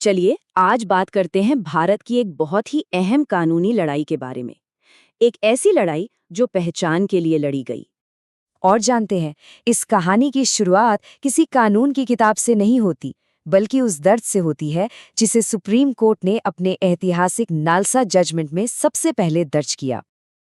चलिए आज बात करते हैं भारत की एक बहुत ही अहम कानूनी लड़ाई के बारे में। एक ऐसी लड़ाई जो पहचान के लिए लड़ी गई। और जानते हैं, इस कहानी की शुरुआत किसी कानून की किताब से नहीं होती, बल्कि उस दर्द से होती है जिसे सुप्रीम कोर्ट ने अपने ऐतिहासिक नालसा जजमेंट में सबसे पहले दर्ज किया।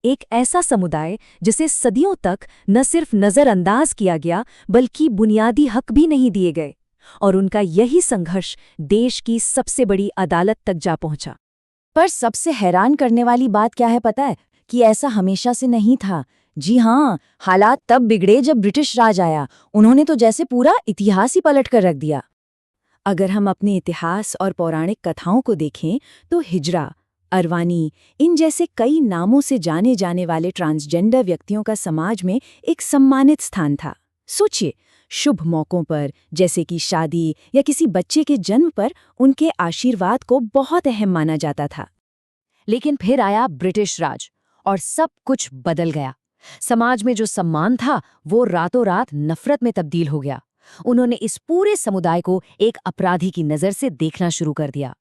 एक ऐसा समुदाय जिसे सदियों तक न सिर्फ नजरअंदाज किया गया, बल्कि बुनियादी हक भी नहीं दिए गए, और उनका यही संघर्ष देश की सबसे बड़ी अदालत तक जा पहुंचा। पर सबसे हैरान करने वाली बात क्या है पता है? कि ऐसा हमेशा से नहीं था। जी हाँ, हालात तब बिगड़े जब ब्रिटिश राज आया। उन्होंने तो जैसे पूरा इतिहास ही पलट कर रख दिया। अगर हम अपने इतिहास और पौराणिक कथाओं को देखें तो हिजरा, अरवानी, इन जैसे कई नामों से जाने जाने वाले ट्रांसजेंडर व्यक्तियों का समाज में एक सम्मानित स्थान था। सोचिए, शुभ मौकों पर जैसे कि शादी या किसी बच्चे के जन्म पर उनके आशीर्वाद को बहुत अहम माना जाता था। लेकिन फिर आया ब्रिटिश राज और सब कुछ बदल गया। समाज में जो सम्मान था वो रातों रात नफरत में तब्दील हो गया। उन्होंने इस पूरे समुदाय को एक अपराधी की नजर से देखना शुरू कर दिया।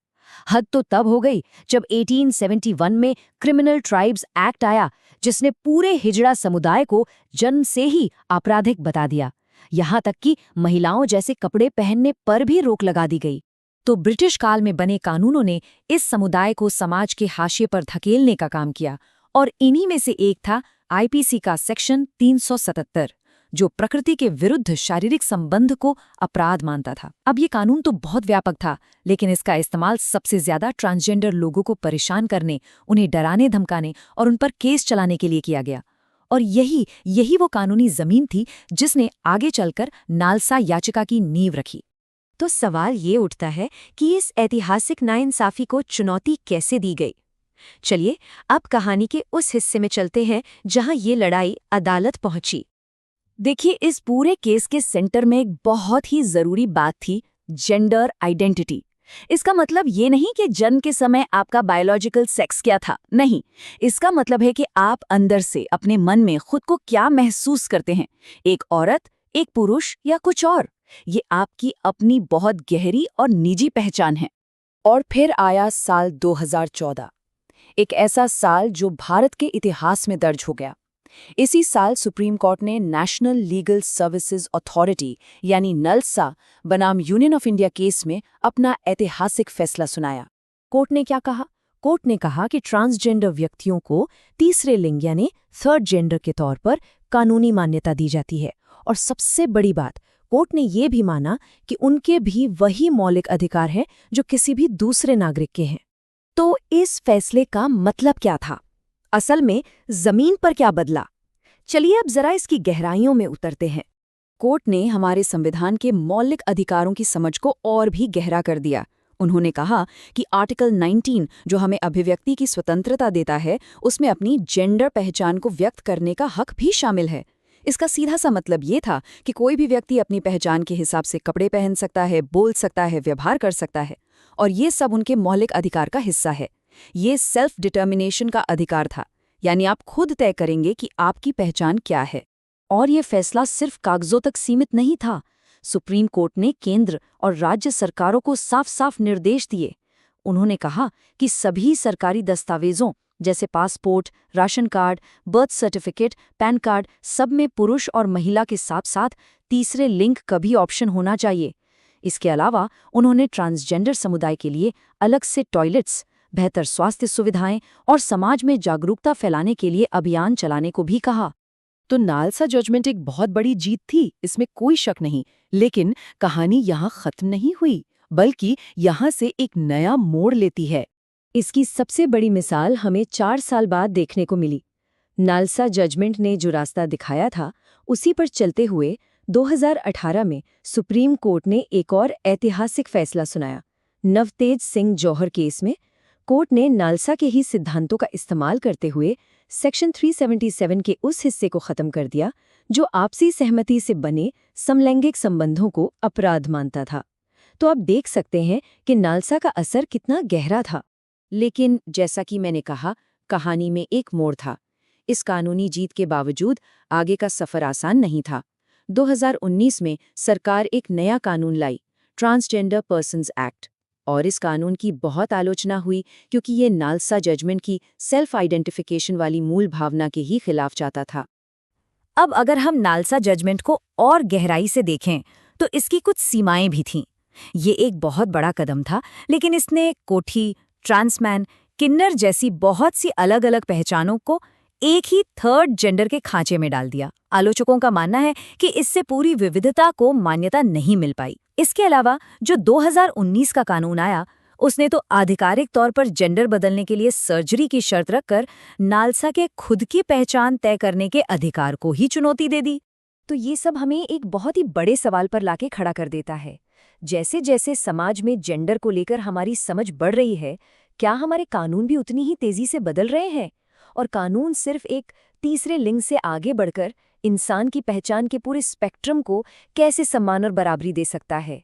हद तो तब हो गई जब 1871 में क्रिमिनल ट्राइब्स एक्ट आया, जिसने पूरे हिजड़ा समुदाय को जन्म से ही आपराधिक बता दिया। यहाँ तक कि महिलाओं जैसे कपड़े पहनने पर भी रोक लगा दी गई। तो ब्रिटिश काल में बने कानूनों ने इस समुदाय को समाज के हाशिए पर धकेलने का काम किया, और इन्हीं में से एक था आईपीसी का सेक्शन 377, जो प्रकृति के विरुद्ध शारीरिक संबंध को अपराध मानता था। अब ये कानून तो बहुत व्यापक था, लेकिन इसका इस्तेमाल सबसे ज्यादा ट्रांसजेंडर लोगों को परेशान करने, उन्हें डराने धमकाने और उन पर केस चलाने के लिए किया गया। और यही वो कानूनी जमीन थी जिसने आगे चलकर नालसा याचिका की नींव रखी। तो सवाल ये उठता है कि इस ऐतिहासिक नाइंसाफी को चुनौती कैसे दी गई। चलिए अब कहानी के उस हिस्से में चलते हैं जहां ये लड़ाई अदालत पहुंची। देखिए, इस पूरे केस के सेंटर में एक बहुत ही जरूरी बात थी, जेंडर आइडेंटिटी। इसका मतलब ये नहीं कि जन्म के समय आपका बायोलॉजिकल सेक्स क्या था, नहीं। इसका मतलब है कि आप अंदर से अपने मन में खुद को क्या महसूस करते हैं, एक औरत, एक पुरुष या कुछ और। ये आपकी अपनी बहुत गहरी और निजी पहचान है। और फिर आया साल 2014, एक ऐसा साल जो भारत के इतिहास में दर्ज हो गया। इसी साल सुप्रीम कोर्ट ने नेशनल लीगल सर्विसेज अथॉरिटी यानी नलसा बनाम यूनियन ऑफ इंडिया केस में अपना ऐतिहासिक फैसला सुनाया। कोर्ट ने क्या कहा? कोर्ट ने कहा कि ट्रांसजेंडर व्यक्तियों को तीसरे लिंग यानी थर्ड जेंडर के तौर पर कानूनी मान्यता दी जाती है। और सबसे बड़ी बात, कोर्ट ने यह भी माना कि उनके भी वही मौलिक अधिकार हैं जो किसी भी दूसरे नागरिक के हैं। तो इस फैसले का मतलब क्या था? असल में जमीन पर क्या बदला? चलिए अब जरा इसकी गहराइयों में उतरते हैं। कोर्ट ने हमारे संविधान के मौलिक अधिकारों की समझ को और भी गहरा कर दिया। उन्होंने कहा कि आर्टिकल 19 जो हमें अभिव्यक्ति की स्वतंत्रता देता है, उसमें अपनी जेंडर पहचान को व्यक्त करने का हक भी शामिल है। इसका सीधा सा मतलब ये था कि कोई भी व्यक्ति अपनी पहचान के हिसाब से कपड़े पहन सकता है, बोल सकता है, व्यवहार कर सकता है, और ये सब उनके मौलिक अधिकार का हिस्सा है। ये सेल्फ डिटर्मिनेशन का अधिकार था, यानी आप खुद तय करेंगे कि आपकी पहचान क्या है। और ये फैसला सिर्फ कागजों तक सीमित नहीं था। सुप्रीम कोर्ट ने केंद्र और राज्य सरकारों को साफ साफ निर्देश दिए। उन्होंने कहा कि सभी सरकारी दस्तावेजों जैसे passport, ration card, birth certificate, pan card, सब में पुरुष और महिला के साथ साथ तीसरे लिंग का भी ऑप्शन होना चाहिए। इसके अलावा उन्होंने ट्रांसजेंडर समुदाय के लिए अलग से टॉयलेट्स, बेहतर स्वास्थ्य सुविधाएं और समाज में जागरूकता फैलाने के लिए अभियान चलाने को भी कहा। तो नालसा जजमेंट एक बहुत बड़ी जीत थी, इसमें कोई शक नहीं। लेकिन कहानी यहाँ खत्म नहीं हुई, बल्कि यहाँ से एक नया मोड़ लेती है। इसकी सबसे बड़ी मिसाल हमें 4 साल बाद देखने को मिली। नालसा जजमेंट ने जो रास्ता दिखाया था, उसी पर चलते हुए 2018 में सुप्रीम कोर्ट ने एक और ऐतिहासिक फैसला सुनाया। नवतेज सिंह जौहर केस में कोर्ट ने नालसा के ही सिद्धांतों का इस्तेमाल करते हुए सेक्शन 377 के उस हिस्से को खत्म कर दिया जो आपसी सहमति से बने समलैंगिक संबंधों को अपराध मानता था। तो आप देख सकते हैं कि नालसा का असर कितना गहरा था। लेकिन जैसा कि मैंने कहा, कहानी में एक मोड़ था। इस कानूनी जीत के बावजूद आगे का सफर आसान नहीं था। 2019 में सरकार एक नया कानून लाई, ट्रांसजेंडर पर्सन्स एक्ट। और इस कानून की बहुत आलोचना हुई क्योंकि ये नालसा जजमेंट की सेल्फ आइडेंटिफिकेशन वाली मूल भावना के ही खिलाफ जाता था। अब अगर हम नालसा जजमेंट को और गहराई से देखें तो इसकी कुछ सीमाएं भी थीं। ये एक बहुत बड़ा कदम था, लेकिन इसने कोठी, ट्रांसमैन, किन्नर जैसी बहुत सी अलग अलग पहचानों को एक ही थर्ड जेंडर के खांचे में डाल दिया। आलोचकों का मानना है कि इससे पूरी विविधता को मान्यता नहीं मिल पाई। इसके अलावा जो 2019 का कानून आया, उसने तो आधिकारिक तौर पर जेंडर बदलने के लिए सर्जरी की शर्त रखकर नालसा के खुद की पहचान तय करने के अधिकार को ही चुनौती दे दी। तो ये सब हमें एक बहुत ही बड़े सवाल पर लाके खड़ा कर देता है। जैसे जैसे समाज में जेंडर को लेकर हमारी समझ बढ़ रही है, क्या हमारे कानून भी उतनी ही तेजी से बदल रहे हैं? और कानून सिर्फ एक तीसरे लिंग से आगे बढ़कर इंसान की पहचान के पूरे स्पेक्ट्रम को कैसे सम्मान और बराबरी दे सकता है?